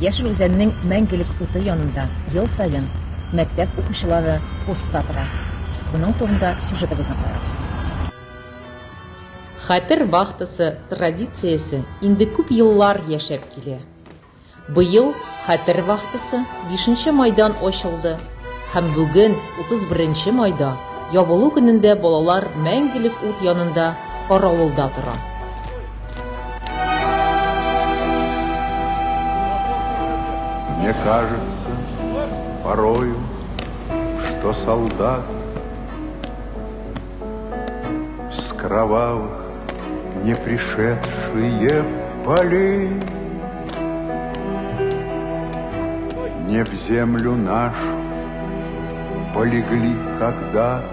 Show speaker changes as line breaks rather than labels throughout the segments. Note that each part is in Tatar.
Яшел үзәннең мәңгелек уты янында ел сайын мәктәп укучылары постта тора. Буның турында сюжетыбызны карагыз. Хәтер вахтасы традициясе инде күп еллар яшәп килә. Быел Хәтер вахтасы 5 майдан ачылды һәм бүген 31 майда ябылу көнендә балалар мәңгелек ут янында каравылда тора.
Мне кажется порою, что солдат с кровавых не пришедшие полей не в землю нашу полегли когда-то,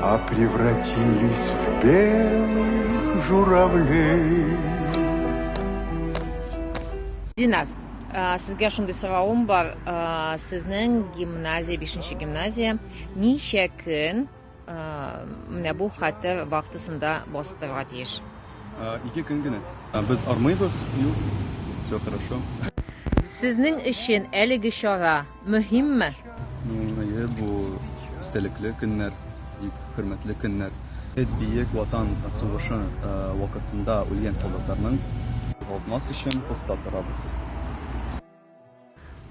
а превратились в белых журавлей.
Динар, сезгә шундый сорауым бар. Сезнең гимназия, 5нче гимназия, ничә көн менә бу Хәтер вахтасында басып торырга тиеш?
2 көн генә. Без армыйбыз, все хорошо.
Сезнең өчен әлеге чара мөһимме?
Бу истәлекле көннәр, хөрмәтле көннәр. Без бөек ватан сугышы вакытында үлгән солдатларның калмас өчен постта торабыз.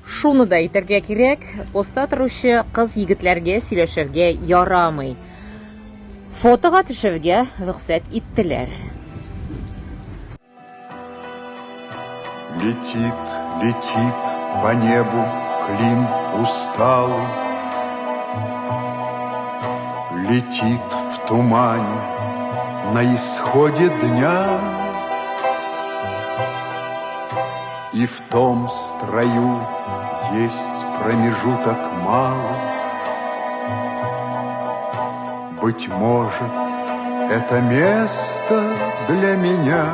Шуны да әйтергә кирәк, постта торучы кыз-егетләргә сөйләшергә ярамый. Фотога төшәргә рөхсәт иттеләр.
Летит, летит по небу клин усталый, летит в тумане на исходе дня, и в том строю есть промежуток малый. Быть может, это место для меня.